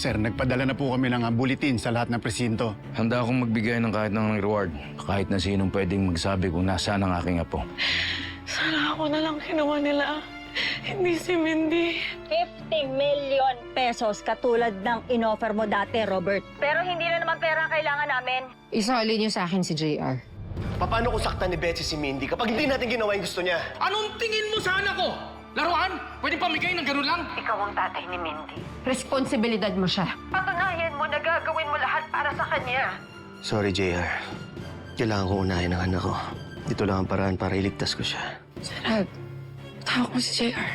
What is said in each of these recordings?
Sir, nagpadala na po kami ng bulletin sa lahat ng presinto. Handa akong magbigay ng kahit ng reward. Kahit na sinong pwedeng magsabi kung nasaan ang aking apo. Sana ako na lang kinuha nila. Hindi si Mindy. 50 million pesos katulad ng inoffer mo dati, Robert. Pero hindi na naman pera ang kailangan namin. Isali niyo sa akin si JR. Paano kung saktan ni Betsy si Mindy kapag hindi natin ginawa yung gusto niya? Anong tingin mo sa anak ko? Laruan? Pwede pamigay ng ganun lang? Ikaw ang tatay ni Mindy. Responsibilidad mo siya. Patunayan mo na gagawin mo lahat para sa kanya. Sorry, JR. Kailangan ko unahin ang anak ko. Dito lang ang paraan para iligtas ko siya. Gerald, tawag mo si JR.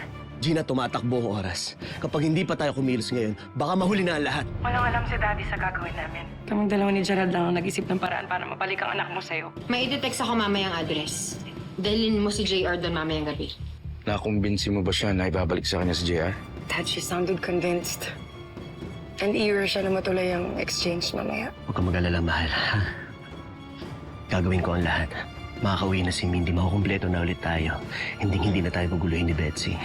Gina, tumatakbo ang oras. Kapag hindi pa tayo kumilos ngayon, baka mahuli na ang lahat. Walang alam si Daddy sa gagawin namin. Kaming dalawa ni Gerald lang ang nag-isip ng paraan para mabalik ang anak mo sa'yo. May i-text ako mamayang address. Dalhin mo si JR doon mamayang gabi. Nakumbinsi mo ba siya na ibabalik sa kanya si JR? Dad, she sounded convinced. And eager siya na matuloy ang exchange mamaya. Huwag kang mag-alala, mahal. Gagawin ko ang lahat. Makakauwi na si Mindy, makukumpleto na ulit tayo. Hindi na tayo paguluhin ni Betsy.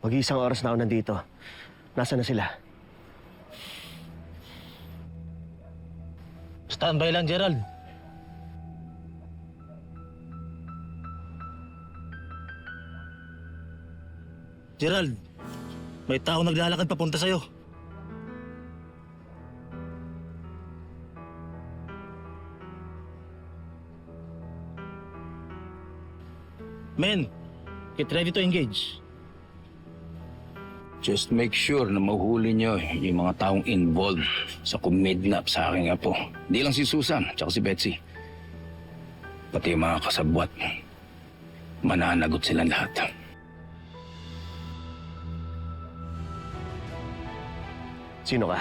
Mag-iisang oras na ako nandito. Nasaan na sila? Standby lang, Gerald. Gerald, may tao naglalakad papunta sa'yo. Men, get ready to engage. Just make sure na mahuli niyo yung mga taong involved sa kumidnap sa aking apo. Hindi lang si Susan at si Betsy. Pati yung mga kasabwat. Mananagot silang lahat. Sino ka?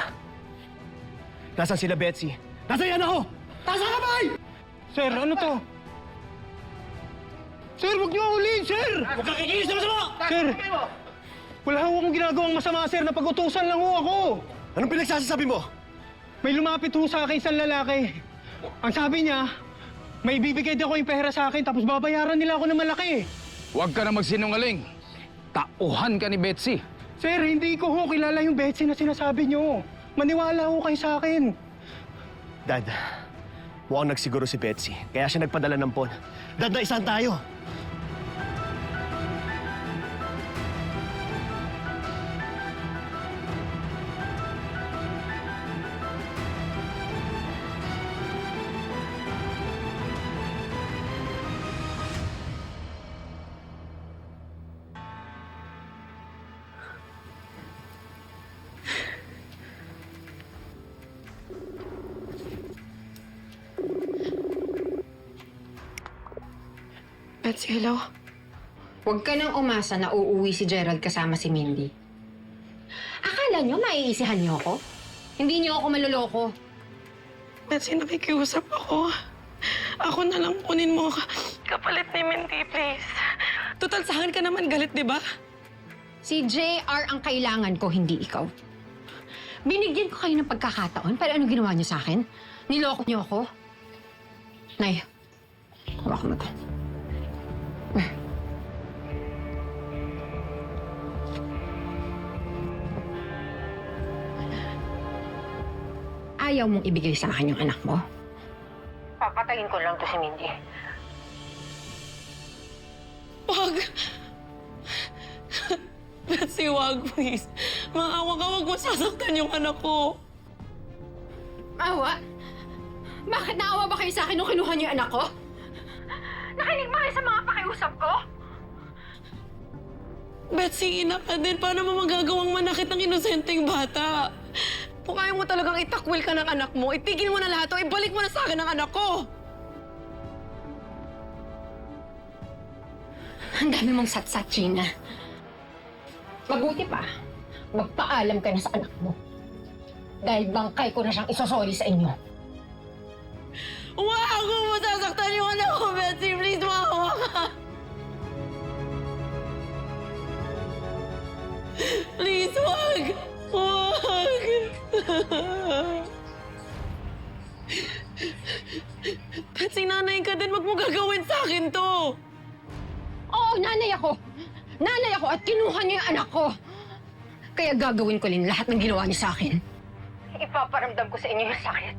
Nasaan sila, Betsy? Nasaan yan ako? Taas ang kamay! Sir, ano to? Sir, huwag niyo ulihin, sir! Huwag kang kikinis na masama! Sir, wala ho akong ginagawang masama, sir. Napag-utusan lang ho ako. Anong pinagsasasabi mo? May lumapit ho sa akin isang lalaki. Ang sabi niya, may bibigay daw ko yung pera sa akin tapos babayaran nila ako ng malaki. Huwag ka na magsinungaling. Tauhan ka ni Betsy. Sir, hindi ko ho kilala yung Betsy na sinasabi niyo. Maniwala ho kayo sa akin. Dad, mukhang nagsiguro si Betsy. Kaya siya nagpadala ng phone. Dad, naisan tayo. Betsy, hello? Huwag ka nang umasa na uuwi si Gerald kasama si Mindy. Akala niyo maiisihan niyo ako? Hindi niyo ako maluloko. Betsy, nakikiusap ako. Ako na lang kunin mo kapalit ni Mindy, please. Total, sa akin ka naman galit, di ba? Si JR ang kailangan ko, hindi ikaw. Binigyan ko kayo ng pagkakataon, pero ano ginawa niyo sa akin? Niloko niyo ako? Nay, hawak mo to. Ayaw mong ibigay sa akin yung anak mo? Papatayin ko lang to si Mindy. Wag! Betsy, wag, please. Maawa ka, wag mo sasaktan yung anak ko. Awa? Bakit naawa ba kayo sa akin nung kinuha niyo yung anak ko? Nakinig ba kayo sa mga pakiusap ko? Betsy, ina ka din. Paano mo magagawang manakit ng inosenteng bata? Kung ayaw mo talagang itakwil ka ng anak mo, itigil mo na lahat o ibalik mo na sa akin ang anak ko. Ang dami mong satsat, Gina. Mabuti pa, magpaalam ka na sa anak mo. Dahil bangkay ko na siyang isosoli sa inyo. Wag mo sasaktan yung anak ko, Betsy. Please, maawa ka. Please, wag. Wag. mo gagawin sa akin to! Oo, nanay ako! Nanay ako at kinuha niyo yung anak ko! Kaya gagawin ko rin lahat ng ginawa niyo sa akin. Ipaparamdam ko sa inyo yung sakit.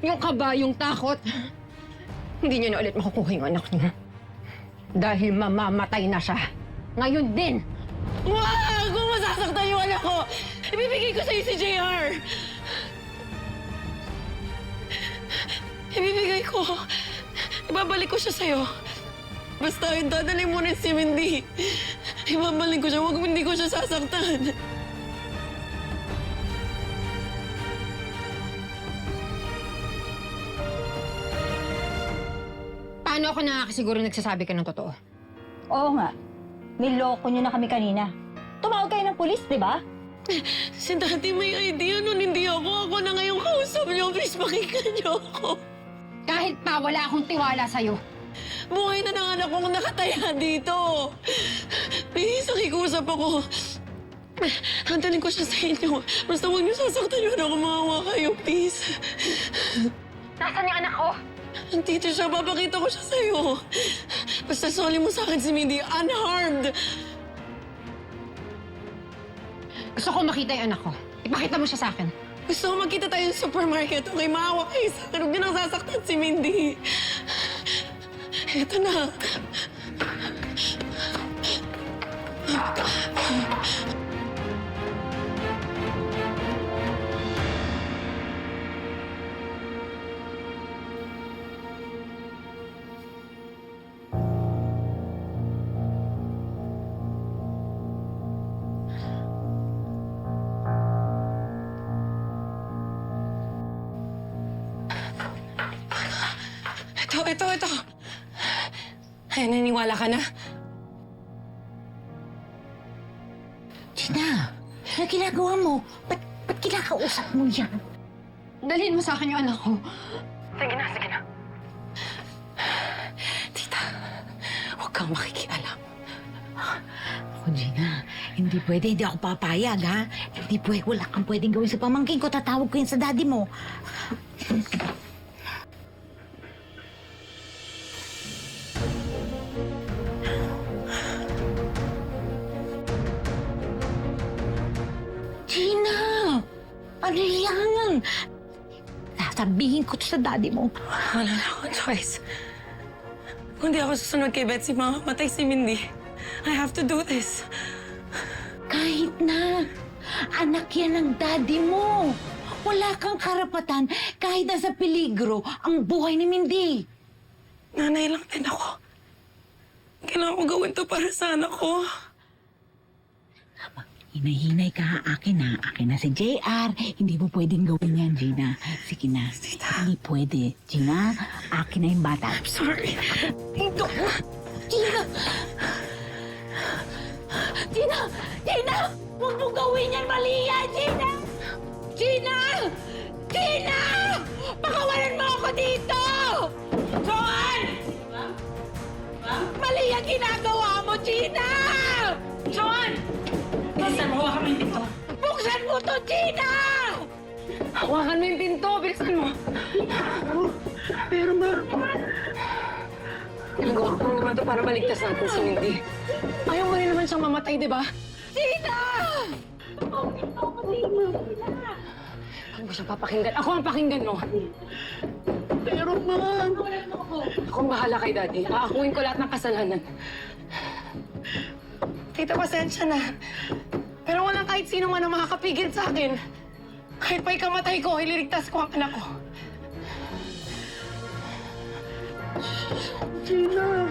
Yung kaba, yung takot. Hindi niyo na ulit makukuha yung anak niyo. Dahil mamamatay na siya. Ngayon din! Wag! Kung masasaktan yung anak ko, ibibigay ko sa'yo si JR! Ibibigay ko. Ibabalik ko siya sa'yo. Basta dadalhin mo rin si Mindy. Ibabalik ko siya. Huwag hindi ko siya sasaktan. Paano ako nakakasiguro nagsasabi ka ng totoo? Oo nga. Niloko niyo na kami kanina. Tumawag kayo ng pulis, di ba? Si Daddy may idea nun. Hindi ako. Ako na ngayong kausap niyo. Please, pakinggan niyo ako. Kahit pa, wala akong tiwala sa'yo. Buhay na ng anak kong nakataya dito. Please, nakikusap ako. Handalin ko siya sa inyo. Basta huwag niyo sasaktan yung anak ko. Maawa kayo, please. Nasaan yung anak ko? Andito siya. Papakita ko siya sa'yo. Basta soli mo sa akin si Mindy. Unharmed. Gusto ko makita yung anak ko. Ipakita mo siya sa akin. Gusto ko magkita tayo sa supermarket. Okay, maawa kayo sa akin. Huwag niyo nang sasaktan si Mindy. Ito na. Ito. Ay, naniwala ka na? Gina, ano ginagawa mo? Ba't kinakausap mo yan? Dalhin mo sa akin yung anak ko. Sige na. Tita, huwag kang makikialam. Ako, Gina, hindi pwede. Hindi ako papayag, ha? Hindi pwede. Wala kang pwedeng gawin sa pamangkin ko. Tatawag ko yan sa daddy mo. Gina! Ano yan? Sasabihin ko to sa daddy mo. Wala na akong choice. Kung di ako susunod kay Betsy, mamamatay si Mindy. I have to do this. Kahit na. Anak yan ng daddy mo. Wala kang karapatan kahit nasa peligro ang buhay ni Mindy. Nanay lang din ako. Kailangan ko gawin to para sa anak ko. Hinay-hinay ka, akin na. Akin na si JR. Hindi mo pwedeng gawin yan, Gina. Sige na. Hindi pwede. Gina, akin na yung bata. I'm sorry. Gina! Gina! Gina! Huwag mo gawin yan! Mali yan, Gina! Gina! Gina! Pakawalan mo ako dito! Joan! Mali ang ginagawa mo, Gina! Joan! Bilisan mo, hawakan mo yung pinto. Buksan mo to, Gina! Hawakan mo yung pinto, bilisan mo. Pero ginagawa ko naman to para maligtas natin si Mindy. Ayaw mo rin naman siyang mamatay, di ba? Gina! Huwag mo siyang papakinggan. Ako ang pakinggan mo. Pero ako ang bahala kay Daddy. Aakuin ko lahat ng kasalanan. Tita, pasensya na. Pero walang kahit sino man ang makakapigil sa akin. Kahit pa ikamatay ko, ililigtas ko ang anak ko. Gina!